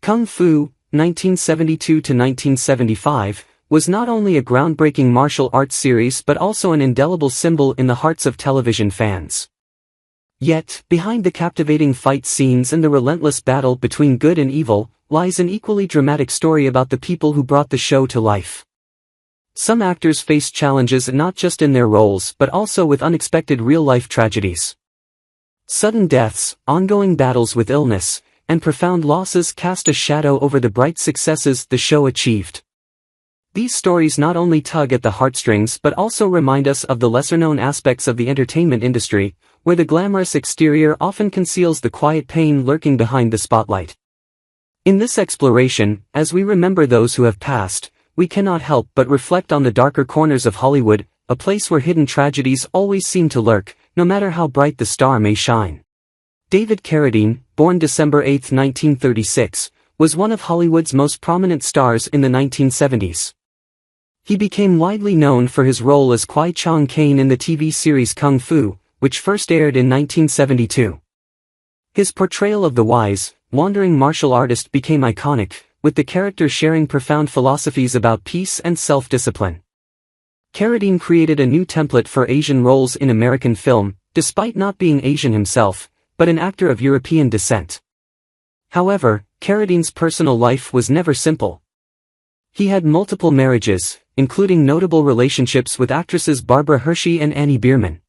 Kung Fu, 1972 to 1975, was not only a groundbreaking martial arts series but also an indelible symbol in the hearts of television fans. Yet, behind the captivating fight scenes and the relentless battle between good and evil, lies an equally dramatic story about the people who brought the show to life. Some actors faced challenges not just in their roles but also with unexpected real-life tragedies. Sudden deaths, ongoing battles with illness, and profound losses cast a shadow over the bright successes the show achieved. These stories not only tug at the heartstrings but also remind us of the lesser-known aspects of the entertainment industry, where the glamorous exterior often conceals the quiet pain lurking behind the spotlight. In this exploration, as we remember those who have passed, we cannot help but reflect on the darker corners of Hollywood, a place where hidden tragedies always seem to lurk, no matter how bright the star may shine. David Carradine, born December 8, 1936, was one of Hollywood's most prominent stars in the 1970s. He became widely known for his role as Kwai Chang Caine in the TV series Kung Fu, which first aired in 1972. His portrayal of the wise, wandering martial artist became iconic, with the character sharing profound philosophies about peace and self-discipline. Carradine created a new template for Asian roles in American film, despite not being Asian himself, but an actor of European descent. However, Carradine's personal life was never simple. He had multiple marriages, including notable relationships with actresses Barbara Hershey and Annie Bierman.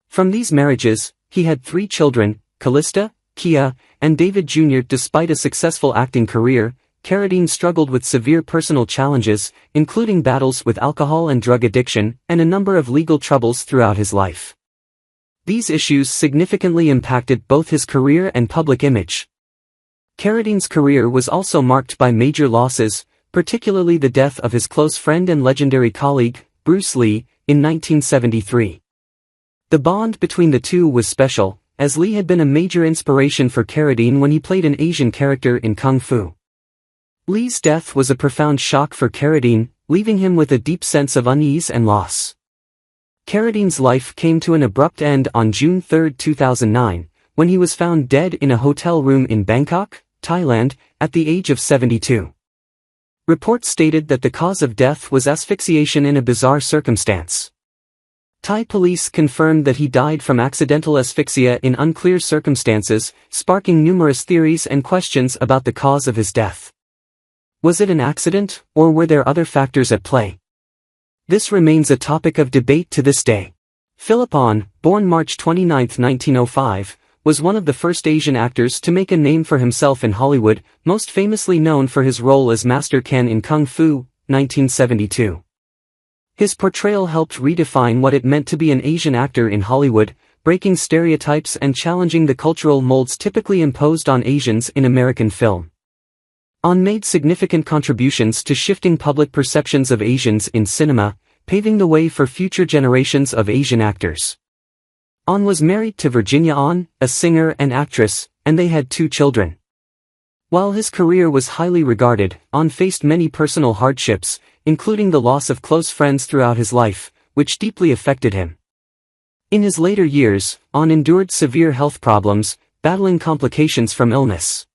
From these marriages, he had 3 children, Callista, Kia, and David Jr. Despite a successful acting career, Carradine struggled with severe personal challenges, including battles with alcohol and drug addiction, and a number of legal troubles throughout his life. These issues significantly impacted both his career and public image. Carradine's career was also marked by major losses, particularly the death of his close friend and legendary colleague, Bruce Lee, in 1973. The bond between the two was special, as Lee had been a major inspiration for Carradine when he played an Asian character in Kung Fu. Lee's death was a profound shock for Carradine, leaving him with a deep sense of unease and loss. Carradine's life came to an abrupt end on June 3, 2009, when he was found dead in a hotel room in Bangkok, Thailand, at the age of 72. Reports stated that the cause of death was asphyxiation in a bizarre circumstance. Thai police confirmed that he died from accidental asphyxia in unclear circumstances, sparking numerous theories and questions about the cause of his death. Was it an accident, or were there other factors at play? This remains a topic of debate to this day. Philip Ahn, born March 29, 1905, was one of the first Asian actors to make a name for himself in Hollywood, most famously known for his role as Master Ken in Kung Fu, 1972. His portrayal helped redefine what it meant to be an Asian actor in Hollywood, breaking stereotypes and challenging the cultural molds typically imposed on Asians in American film. Ahn made significant contributions to shifting public perceptions of Asians in cinema, paving the way for future generations of Asian actors. Ahn was married to Virginia Ahn, a singer and actress, and they had 2 children. While his career was highly regarded, Ahn faced many personal hardships, including the loss of close friends throughout his life, which deeply affected him. In his later years, Ahn endured severe health problems, battling complications from illness.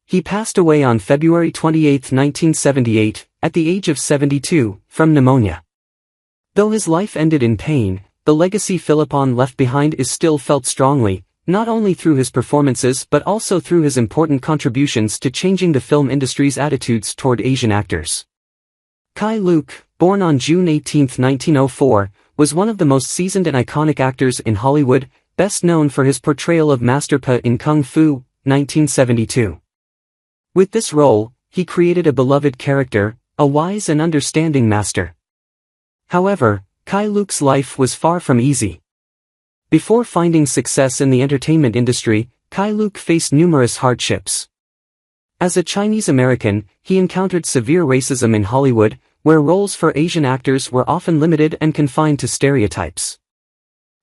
He passed away on February 28, 1978, at the age of 72, from pneumonia. Though his life ended in pain, the legacy Philip Ahn left behind is still felt strongly, not only through his performances but also through his important contributions to changing the film industry's attitudes toward Asian actors. Kai Luk, born on June 18, 1904, was one of the most seasoned and iconic actors in Hollywood, best known for his portrayal of Master Pa in Kung Fu, 1972. With this role, he created a beloved character, a wise and understanding master. However, Kai Luk's life was far from easy. Before finding success in the entertainment industry, Kai Luk faced numerous hardships. As a Chinese American, he encountered severe racism in Hollywood, where roles for Asian actors were often limited and confined to stereotypes.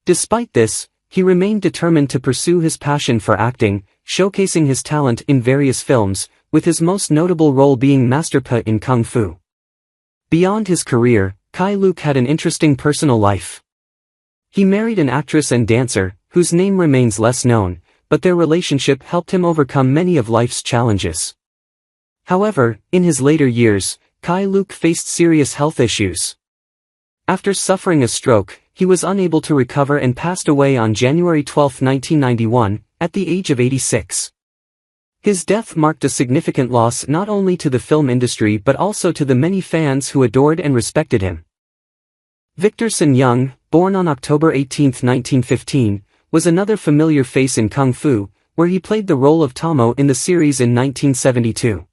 Despite this, he remained determined to pursue his passion for acting, showcasing his talent in various films, with his most notable role being Master Pa in Kung Fu. Beyond his career, Kai Luk had an interesting personal life. He married an actress and dancer, whose name remains less known, but their relationship helped him overcome many of life's challenges. However, in his later years, Kai-Luke faced serious health issues. After suffering a stroke, he was unable to recover and passed away on January 12, 1991, at the age of 86. His death marked a significant loss not only to the film industry but also to the many fans who adored and respected him. Victor Sun Young, born on October 18, 1915, was another familiar face in Kung Fu, where he played the role of Tomo in the series in 1972.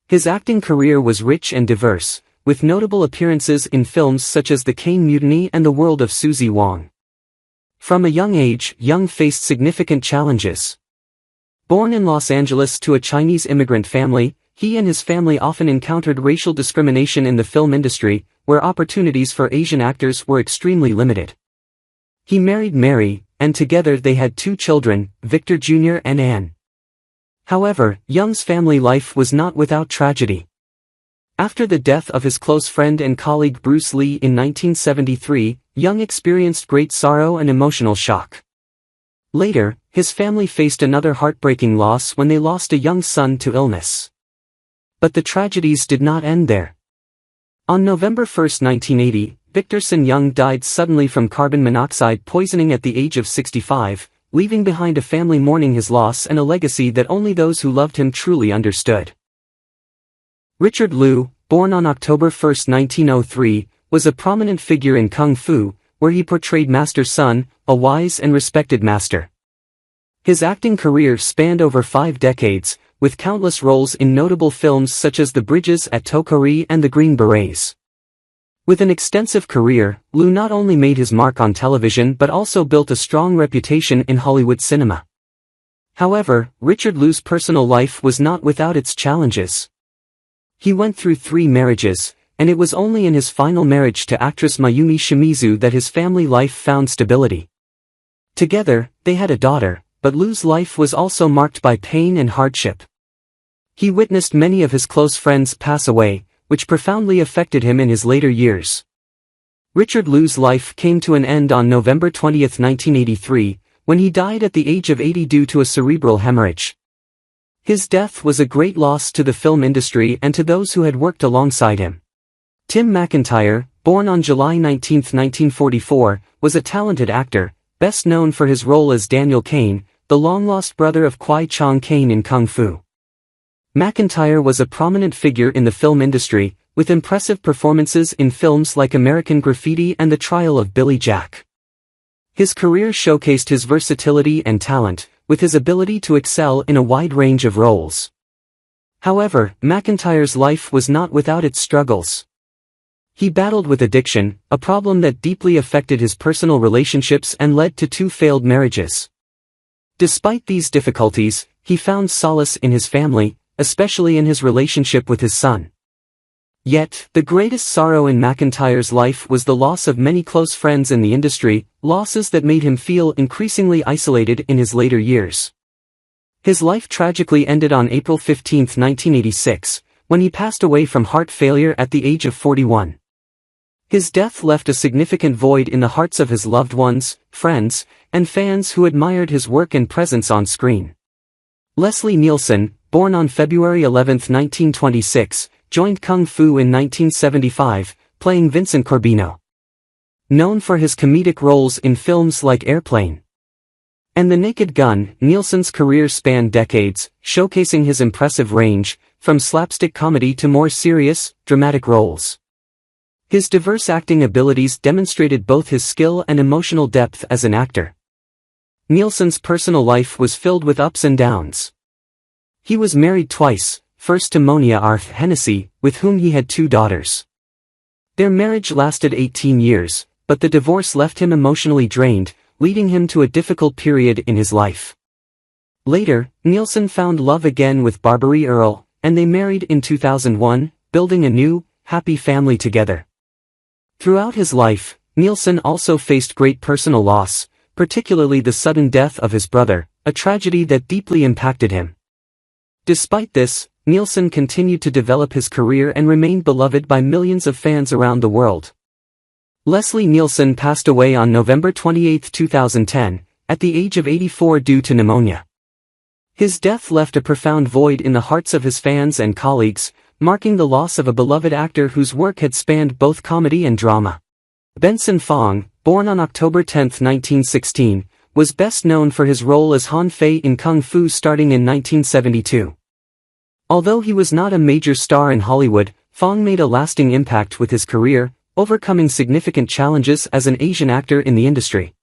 His acting career was rich and diverse, with notable appearances in films such as The Caine Mutiny and The World of Susie Wong. From a young age, Young faced significant challenges. Born in Los Angeles to a Chinese immigrant family, he and his family often encountered racial discrimination in the film industry, where opportunities for Asian actors were extremely limited. He married Mary, and together they had 2 children, Victor Jr. and Anne. However, Young's family life was not without tragedy. After the death of his close friend and colleague Bruce Lee in 1973, Young experienced great sorrow and emotional shock. Later, his family faced another heartbreaking loss when they lost a young son to illness. But the tragedies did not end there. On November 1, 1980, Victor Sun Young died suddenly from carbon monoxide poisoning at the age of 65, leaving behind a family mourning his loss and a legacy that only those who loved him truly understood. Richard Liu, born on October 1, 1903, was a prominent figure in Kung Fu, where he portrayed Master Sun, a wise and respected master. His acting career spanned over 5 decades, with countless roles in notable films such as The Bridges at Tokari and The Green Berets. With an extensive career, Liu not only made his mark on television but also built a strong reputation in Hollywood cinema. However, Richard Liu's personal life was not without its challenges. He went through 3 marriages, and it was only in his final marriage to actress Mayumi Shimizu that his family life found stability. Together, they had a daughter, but Liu's life was also marked by pain and hardship. He witnessed many of his close friends pass away, which profoundly affected him in his later years. Richard Liu's life came to an end on November 20, 1983, when he died at the age of 80 due to a cerebral hemorrhage. His death was a great loss to the film industry and to those who had worked alongside him. Tim McIntyre, born on July 19, 1944, was a talented actor, best known for his role as Daniel Caine, the long-lost brother of Kwai Chong Caine in Kung Fu. McIntyre was a prominent figure in the film industry, with impressive performances in films like American Graffiti and The Trial of Billy Jack. His career showcased his versatility and talent, with his ability to excel in a wide range of roles. However, McIntyre's life was not without its struggles. He battled with addiction, a problem that deeply affected his personal relationships and led to 2 failed marriages. Despite these difficulties, he found solace in his family, especially in his relationship with his son. Yet, the greatest sorrow in McIntyre's life was the loss of many close friends in the industry, losses that made him feel increasingly isolated in his later years. His life tragically ended on April 15, 1986, when he passed away from heart failure at the age of 41. His death left a significant void in the hearts of his loved ones, friends, and fans who admired his work and presence on screen. Leslie Nielsen, born on February 11, 1926, joined Kung Fu in 1975, playing Vincent Corbino. Known for his comedic roles in films like Airplane and The Naked Gun, Nielsen's career spanned decades, showcasing his impressive range, from slapstick comedy to more serious, dramatic roles. His diverse acting abilities demonstrated both his skill and emotional depth as an actor. Nielsen's personal life was filled with ups and downs. He was married twice, first to Monia Arth Hennessy, with whom he had 2 daughters. Their marriage lasted 18 years, but the divorce left him emotionally drained, leading him to a difficult period in his life. Later, Nielsen found love again with Barbary Earl, and they married in 2001, building a new, happy family together. Throughout his life, Nielsen also faced great personal loss, particularly the sudden death of his brother, a tragedy that deeply impacted him. Despite this, Nielsen continued to develop his career and remained beloved by millions of fans around the world. Leslie Nielsen passed away on November 28, 2010, at the age of 84 due to pneumonia. His death left a profound void in the hearts of his fans and colleagues, marking the loss of a beloved actor whose work had spanned both comedy and drama. Benson Fong, born on October 10, 1916, was best known for his role as Han Fei in Kung Fu starting in 1972. Although he was not a major star in Hollywood, Fong made a lasting impact with his career, overcoming significant challenges as an Asian actor in the industry.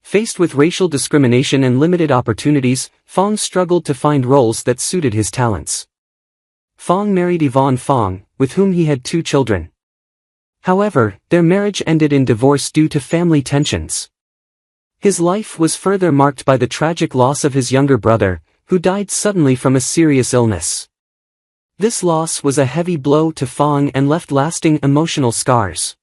Faced with racial discrimination and limited opportunities, Fong struggled to find roles that suited his talents. Fong married Yvonne Fong, with whom he had 2 children. However, their marriage ended in divorce due to family tensions. His life was further marked by the tragic loss of his younger brother, who died suddenly from a serious illness. This loss was a heavy blow to Fong and left lasting emotional scars.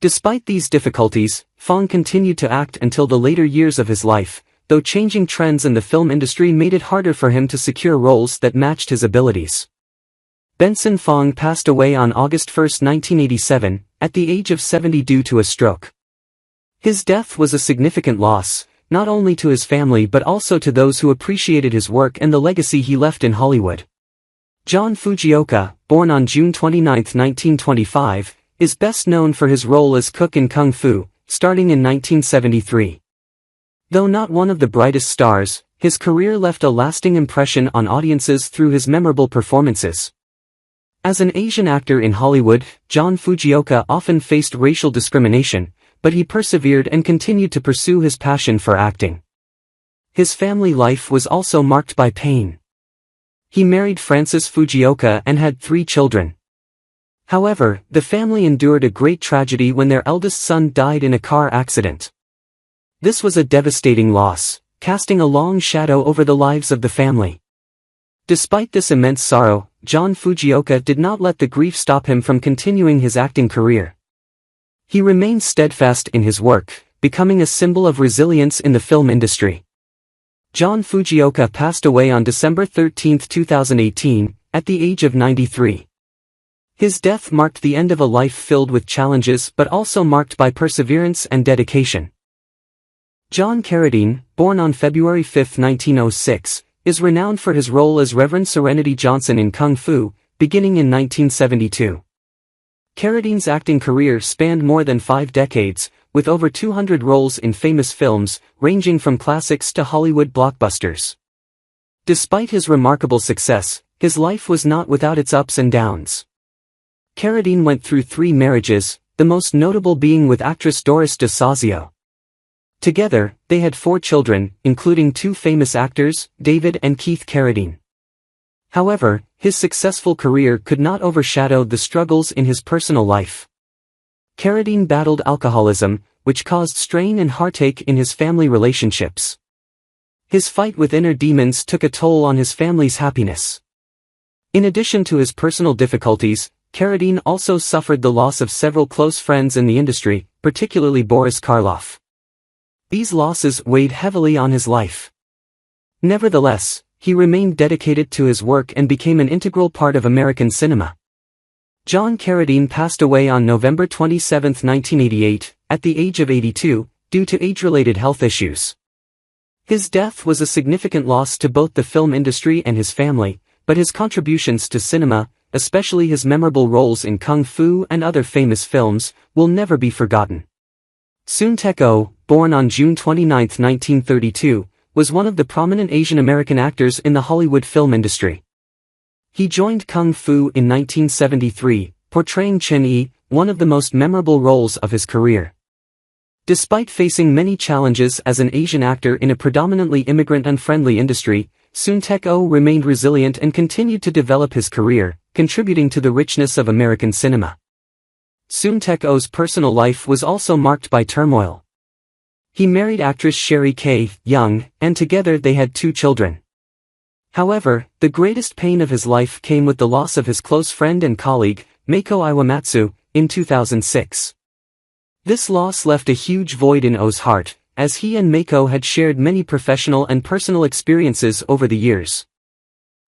Despite these difficulties, Fong continued to act until the later years of his life, though changing trends in the film industry made it harder for him to secure roles that matched his abilities. Benson Fong passed away on August 1, 1987, at the age of 70 due to a stroke. His death was a significant loss, not only to his family but also to those who appreciated his work and the legacy he left in Hollywood. John Fujioka, born on June 29, 1925, is best known for his role as Cook in Kung Fu, starting in 1973. Though not one of the brightest stars, his career left a lasting impression on audiences through his memorable performances. As an Asian actor in Hollywood, John Fujioka often faced racial discrimination, but he persevered and continued to pursue his passion for acting. His family life was also marked by pain. He married Frances Fujioka and had 3 children. However, the family endured a great tragedy when their eldest son died in a car accident. This was a devastating loss, casting a long shadow over the lives of the family. Despite this immense sorrow, John Fujioka did not let the grief stop him from continuing his acting career. He remained steadfast in his work, becoming a symbol of resilience in the film industry. John Fujioka passed away on December 13, 2018, at the age of 93. His death marked the end of a life filled with challenges but also marked by perseverance and dedication. John Carradine, born on February 5, 1906, is renowned for his role as Reverend Serenity Johnson in Kung Fu, beginning in 1972. Carradine's acting career spanned more than 5 decades, with over 200 roles in famous films, ranging from classics to Hollywood blockbusters. Despite his remarkable success, his life was not without its ups and downs. Carradine went through 3 marriages, the most notable being with actress Doris DeSazio. Together, they had 4 children, including 2 famous actors, David and Keith Carradine. However, his successful career could not overshadow the struggles in his personal life. Carradine battled alcoholism, which caused strain and heartache in his family relationships. His fight with inner demons took a toll on his family's happiness. In addition to his personal difficulties, Carradine also suffered the loss of several close friends in the industry, particularly Boris Karloff. These losses weighed heavily on his life. Nevertheless, he remained dedicated to his work and became an integral part of American cinema. John Carradine passed away on November 27, 1988, at the age of 82, due to age-related health issues. His death was a significant loss to both the film industry and his family, but his contributions to cinema, especially his memorable roles in Kung Fu and other famous films, will never be forgotten. Soon Taek-oh, born on June 29, 1932, was one of the prominent Asian American actors in the Hollywood film industry. He joined Kung Fu in 1973, portraying Chen-yi, one of the most memorable roles of his career. Despite facing many challenges as an Asian actor in a predominantly immigrant-unfriendly industry, Soon Taek-oh remained resilient and continued to develop his career, contributing to the richness of American cinema. Soon Taek-oh's personal life was also marked by turmoil. He married actress Sherry Kay Young, and together they had 2 children. However, the greatest pain of his life came with the loss of his close friend and colleague, Meiko Iwamatsu, in 2006. This loss left a huge void in Oh's heart, as he and Meiko had shared many professional and personal experiences over the years.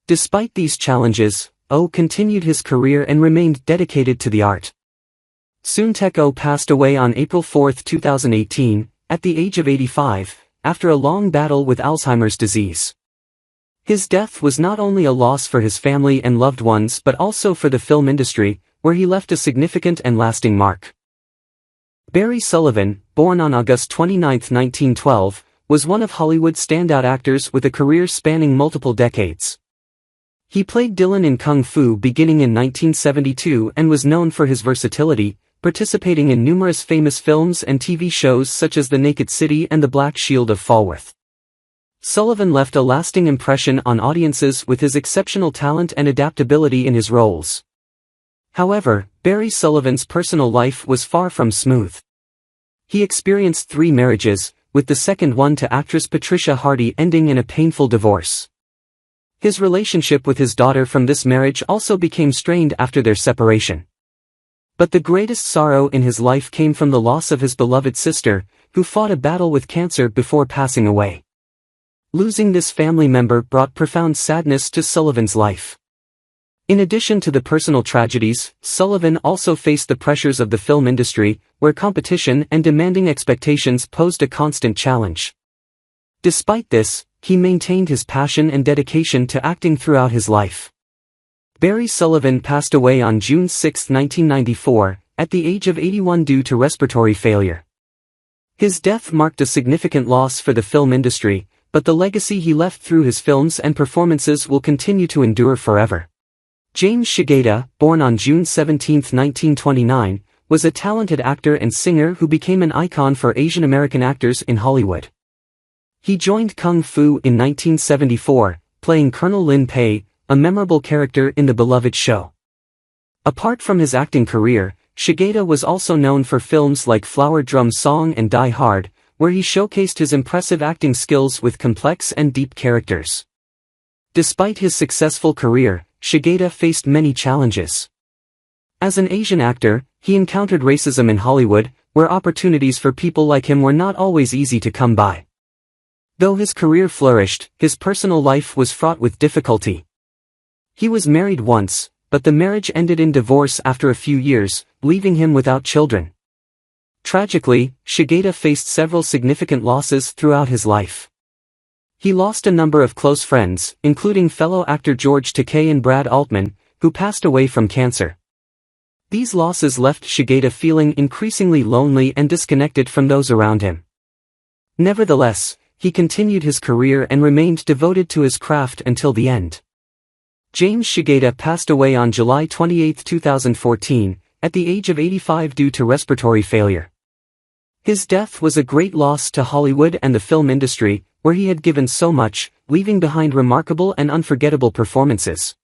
Despite these challenges, Oh continued his career and remained dedicated to the art. Soon Taek-oh passed away on April 4, 2018, at the age of 85, after a long battle with Alzheimer's disease. His death was not only a loss for his family and loved ones but also for the film industry, where he left a significant and lasting mark. Barry Sullivan, born on August 29, 1912, was one of Hollywood's standout actors with a career spanning multiple decades. He played Dylan in Kung Fu beginning in 1972 and was known for his versatility, participating in numerous famous films and TV shows such as The Naked City and The Black Shield of Falworth. Sullivan left a lasting impression on audiences with his exceptional talent and adaptability in his roles. However, Barry Sullivan's personal life was far from smooth. He experienced 3 marriages, with the second one to actress Patricia Hardy ending in a painful divorce. His relationship with his daughter from this marriage also became strained after their separation. But the greatest sorrow in his life came from the loss of his beloved sister, who fought a battle with cancer before passing away. Losing this family member brought profound sadness to Sullivan's life. In addition to the personal tragedies, Sullivan also faced the pressures of the film industry, where competition and demanding expectations posed a constant challenge. Despite this, he maintained his passion and dedication to acting throughout his life. Barry Sullivan passed away on June 6, 1994, at the age of 81 due to respiratory failure. His death marked a significant loss for the film industry, but the legacy he left through his films and performances will continue to endure forever. James Shigeta, born on June 17, 1929, was a talented actor and singer who became an icon for Asian American actors in Hollywood. He joined Kung Fu in 1974, playing Colonel Lin Pei, a memorable character in the beloved show. Apart from his acting career, Shigeta was also known for films like Flower Drum Song and Die Hard, where he showcased his impressive acting skills with complex and deep characters. Despite his successful career, Shigeta faced many challenges. As an Asian actor, he encountered racism in Hollywood, where opportunities for people like him were not always easy to come by. Though his career flourished, his personal life was fraught with difficulty. He was married once, but the marriage ended in divorce after a few years, leaving him without children. Tragically, Shigeta faced several significant losses throughout his life. He lost a number of close friends, including fellow actor George Takei and Brad Altman, who passed away from cancer. These losses left Shigeta feeling increasingly lonely and disconnected from those around him. Nevertheless, he continued his career and remained devoted to his craft until the end. James Shigeta passed away on July 28, 2014, at the age of 85 due to respiratory failure. His death was a great loss to Hollywood and the film industry, where he had given so much, leaving behind remarkable and unforgettable performances.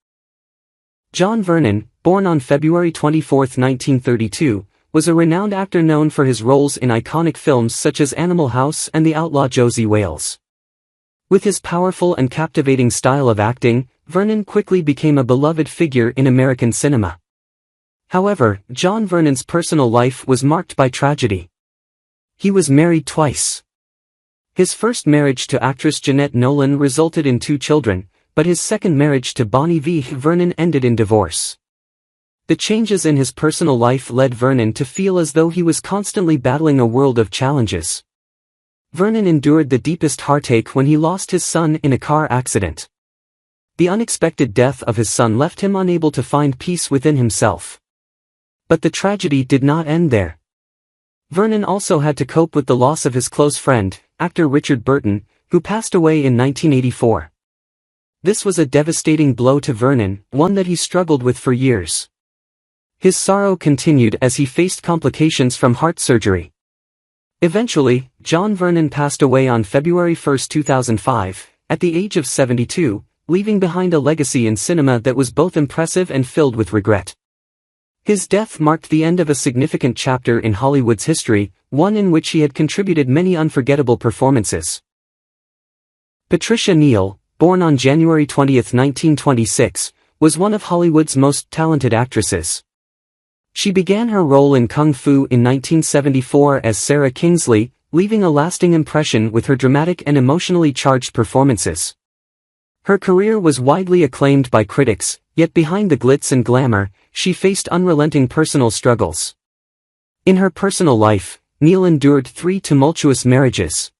John Vernon, born on February 24, 1932, was a renowned actor known for his roles in iconic films such as Animal House and The Outlaw Josie Wales. With his powerful and captivating style of acting, Vernon quickly became a beloved figure in American cinema. However, John Vernon's personal life was marked by tragedy. He was married twice. His first marriage to actress Jeanette Nolan resulted in 2 children, but his second marriage to Bonnie V. Vernon ended in divorce. The changes in his personal life led Vernon to feel as though he was constantly battling a world of challenges. Vernon endured the deepest heartache when he lost his son in a car accident. The unexpected death of his son left him unable to find peace within himself. But the tragedy did not end there. Vernon also had to cope with the loss of his close friend, actor Richard Burton, who passed away in 1984. This was a devastating blow to Vernon, one that he struggled with for years. His sorrow continued as he faced complications from heart surgery. Eventually, John Vernon passed away on February 1, 2005, at the age of 72, leaving behind a legacy in cinema that was both impressive and filled with regret. His death marked the end of a significant chapter in Hollywood's history, one in which he had contributed many unforgettable performances. Patricia Neal, born on January 20, 1926, was one of Hollywood's most talented actresses. She began her role in Kung Fu in 1974 as Sarah Kingsley, leaving a lasting impression with her dramatic and emotionally charged performances. Her career was widely acclaimed by critics, yet behind the glitz and glamour, she faced unrelenting personal struggles. In her personal life, Neal endured 3 tumultuous marriages.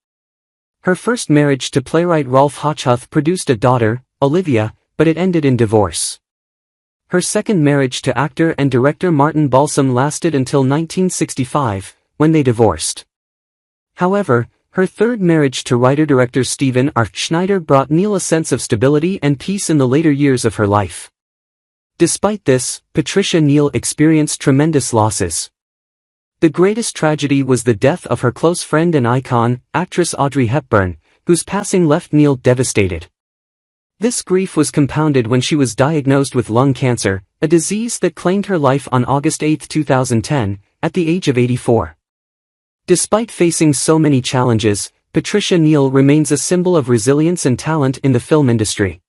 Her first marriage to playwright Rolf Hochhuth produced a daughter, Olivia, but it ended in divorce. Her second marriage to actor and director Martin Balsam lasted until 1965, when they divorced. However, her third marriage to writer-director Stephen R. Schneider brought Neil a sense of stability and peace in the later years of her life. Despite this, Patricia Neal experienced tremendous losses. The greatest tragedy was the death of her close friend and icon, actress Audrey Hepburn, whose passing left Neal devastated. This grief was compounded when she was diagnosed with lung cancer, a disease that claimed her life on August 8, 2010, at the age of 84. Despite facing so many challenges, Patricia Neal remains a symbol of resilience and talent in the film industry.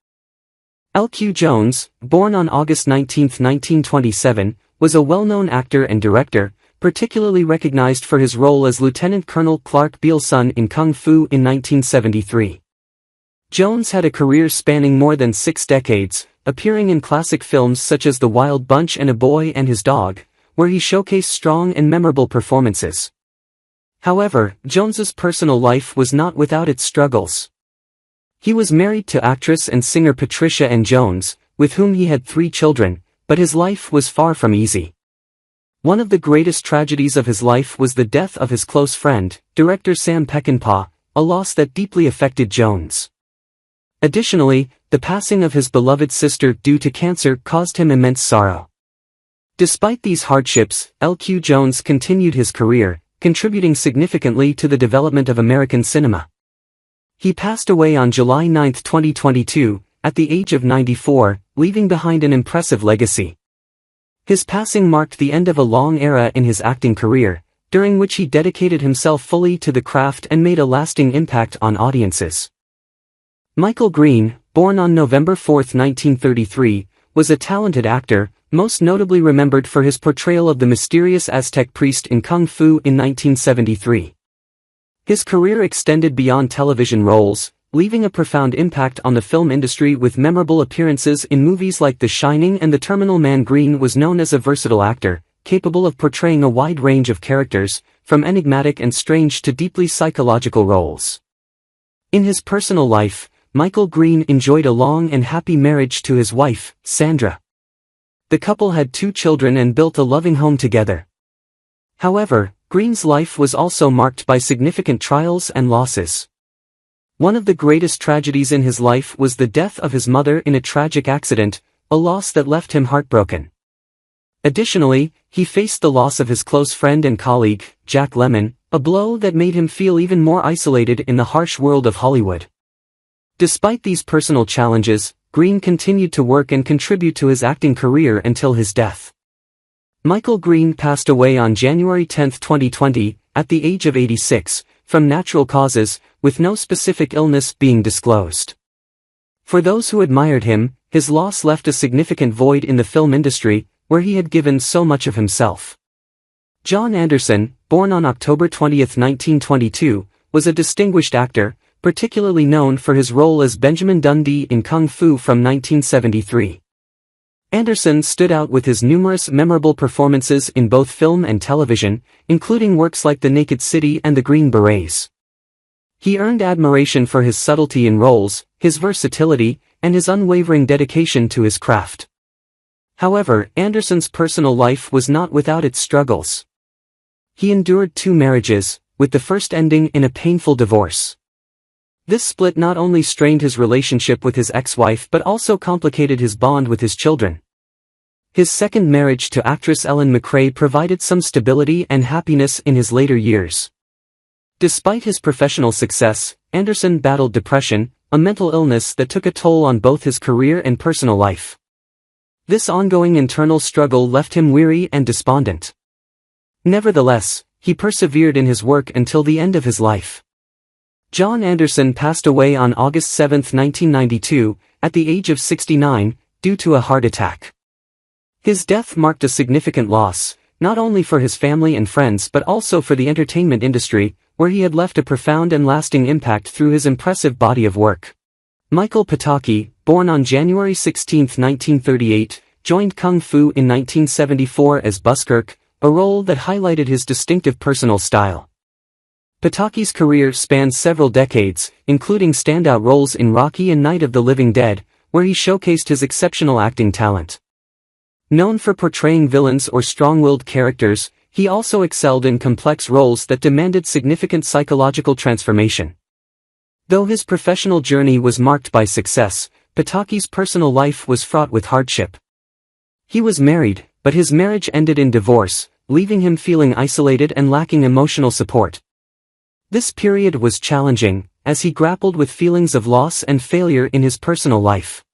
L.Q. Jones, born on August 19, 1927, was a well-known actor and director, particularly recognized for his role as Lieutenant Colonel Clark Beale's son in Kung Fu in 1973. Jones had a career spanning more than 6 decades, appearing in classic films such as The Wild Bunch and A Boy and His Dog, where he showcased strong and memorable performances. However, Jones's personal life was not without its struggles. He was married to actress and singer Patricia Ann Jones, with whom he had 3 children, but his life was far from easy. One of the greatest tragedies of his life was the death of his close friend, director Sam Peckinpah, a loss that deeply affected Jones. Additionally, the passing of his beloved sister due to cancer caused him immense sorrow. Despite these hardships, L.Q. Jones continued his career, contributing significantly to the development of American cinema. He passed away on July 9, 2022, at the age of 94, leaving behind an impressive legacy. His passing marked the end of a long era in his acting career, during which he dedicated himself fully to the craft and made a lasting impact on audiences. Michael Green, born on November 4, 1933, was a talented actor, most notably remembered for his portrayal of the mysterious Aztec priest in Kung Fu in 1973. His career extended beyond television roles, leaving a profound impact on the film industry with memorable appearances in movies like The Shining and The Terminal Man. Green was known as a versatile actor, capable of portraying a wide range of characters, from enigmatic and strange to deeply psychological roles. In his personal life, Michael Green enjoyed a long and happy marriage to his wife, Sandra. The couple had 2 children and built a loving home together. However, Green's life was also marked by significant trials and losses. One of the greatest tragedies in his life was the death of his mother in a tragic accident, a loss that left him heartbroken. Additionally, he faced the loss of his close friend and colleague, Jack Lemmon, a blow that made him feel even more isolated in the harsh world of Hollywood. Despite these personal challenges, Green continued to work and contribute to his acting career until his death. Michael Green passed away on January 10, 2020, at the age of 86, from natural causes, with no specific illness being disclosed. For those who admired him, his loss left a significant void in the film industry, where he had given so much of himself. John Anderson, born on October 20, 1922, was a distinguished actor, particularly known for his role as Benjamin Dundee in Kung Fu from 1973. Anderson stood out with his numerous memorable performances in both film and television, including works like The Naked City and The Green Berets. He earned admiration for his subtlety in roles, his versatility, and his unwavering dedication to his craft. However, Anderson's personal life was not without its struggles. He endured 2 marriages, with the first ending in a painful divorce. This split not only strained his relationship with his ex-wife but also complicated his bond with his children. His second marriage to actress Ellen McRae provided some stability and happiness in his later years. Despite his professional success, Anderson battled depression, a mental illness that took a toll on both his career and personal life. This ongoing internal struggle left him weary and despondent. Nevertheless, he persevered in his work until the end of his life. John Anderson passed away on August 7, 1992, at the age of 69, due to a heart attack. His death marked a significant loss, not only for his family and friends but also for the entertainment industry, where he had left a profound and lasting impact through his impressive body of work. Michael Pataki, born on January 16, 1938, joined Kung Fu in 1974 as Buskirk, a role that highlighted his distinctive personal style. Pataki's career spanned several decades, including standout roles in Rocky and Night of the Living Dead, where he showcased his exceptional acting talent. Known for portraying villains or strong-willed characters, he also excelled in complex roles that demanded significant psychological transformation. Though his professional journey was marked by success, Pataki's personal life was fraught with hardship. He was married, but his marriage ended in divorce, leaving him feeling isolated and lacking emotional support. This period was challenging, as he grappled with feelings of loss and failure in his personal life.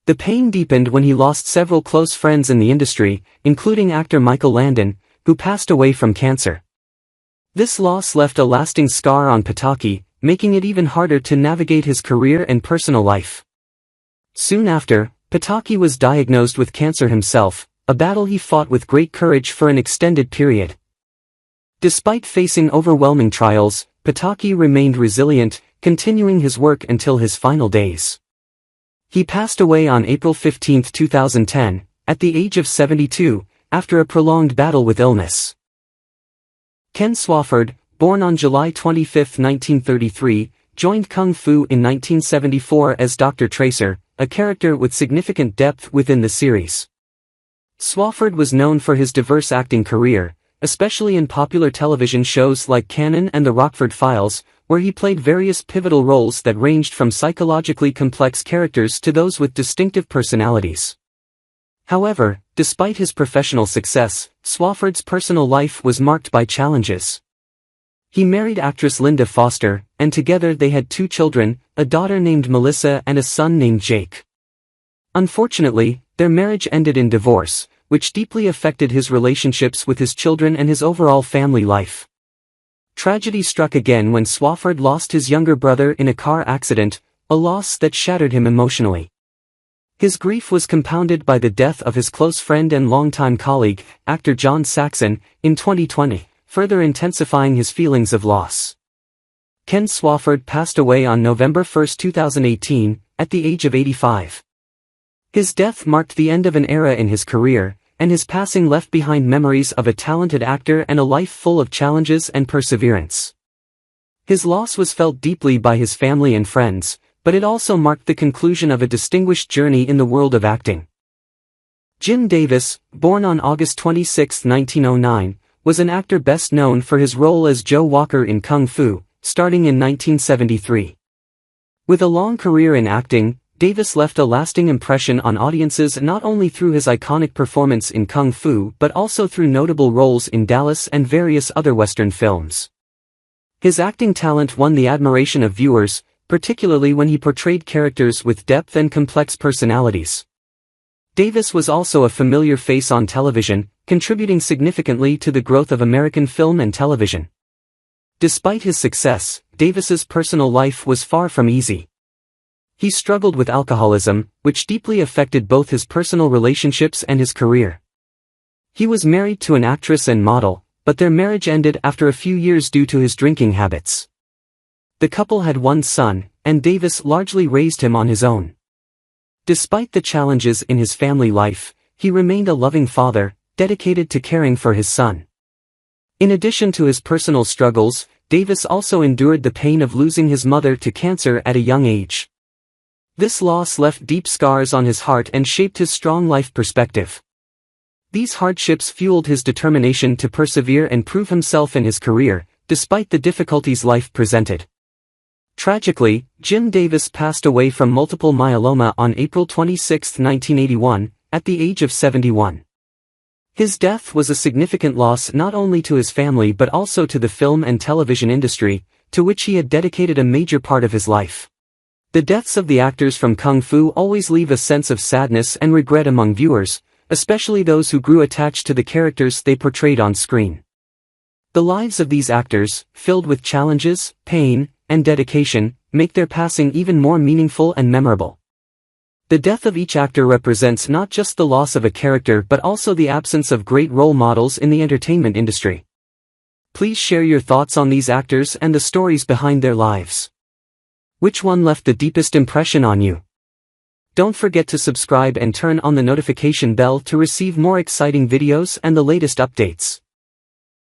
The pain deepened when he lost several close friends in the industry, including actor Michael Landon, who passed away from cancer. This loss left a lasting scar on Pataki, making it even harder to navigate his career and personal life. Soon after, Pataki was diagnosed with cancer himself, a battle he fought with great courage for an extended period. Despite facing overwhelming trials, Pataki remained resilient, continuing his work until his final days. He passed away on April 15, 2010, at the age of 72, after a prolonged battle with illness. Ken Swofford, born on July 25, 1933, joined Kung Fu in 1974 as Dr. Tracer, a character with significant depth within the series. Swofford was known for his diverse acting career, especially in popular television shows like Canon and The Rockford Files, where he played various pivotal roles that ranged from psychologically complex characters to those with distinctive personalities. However, despite his professional success, Swofford's personal life was marked by challenges. He married actress Linda Foster, and together they had 2 children, a daughter named Melissa and a son named Jake. Unfortunately, their marriage ended in divorce, which deeply affected his relationships with his children and his overall family life. Tragedy struck again when Swofford lost his younger brother in a car accident, a loss that shattered him emotionally. His grief was compounded by the death of his close friend and longtime colleague, actor John Saxon, in 2020, further intensifying his feelings of loss. Ken Swofford passed away on November 1, 2018, at the age of 85. His death marked the end of an era in his career, and his passing left behind memories of a talented actor and a life full of challenges and perseverance. His loss was felt deeply by his family and friends, but it also marked the conclusion of a distinguished journey in the world of acting. Jim Davis, born on August 26, 1909, was an actor best known for his role as Joe Walker in Kung Fu, starting in 1973. With a long career in acting, Davis left a lasting impression on audiences not only through his iconic performance in Kung Fu but also through notable roles in Dallas and various other Western films. His acting talent won the admiration of viewers, particularly when he portrayed characters with depth and complex personalities. Davis was also a familiar face on television, contributing significantly to the growth of American film and television. Despite his success, Davis's personal life was far from easy. He struggled with alcoholism, which deeply affected both his personal relationships and his career. He was married to an actress and model, but their marriage ended after a few years due to his drinking habits. The couple had 1 son, and Davis largely raised him on his own. Despite the challenges in his family life, he remained a loving father, dedicated to caring for his son. In addition to his personal struggles, Davis also endured the pain of losing his mother to cancer at a young age. This loss left deep scars on his heart and shaped his strong life perspective. These hardships fueled his determination to persevere and prove himself in his career, despite the difficulties life presented. Tragically, Jim Davis passed away from multiple myeloma on April 26, 1981, at the age of 71. His death was a significant loss not only to his family but also to the film and television industry, to which he had dedicated a major part of his life. The deaths of the actors from Kung Fu always leave a sense of sadness and regret among viewers, especially those who grew attached to the characters they portrayed on screen. The lives of these actors, filled with challenges, pain, and dedication, make their passing even more meaningful and memorable. The death of each actor represents not just the loss of a character but also the absence of great role models in the entertainment industry. Please share your thoughts on these actors and the stories behind their lives. Which one left the deepest impression on you? Don't forget to subscribe and turn on the notification bell to receive more exciting videos and the latest updates.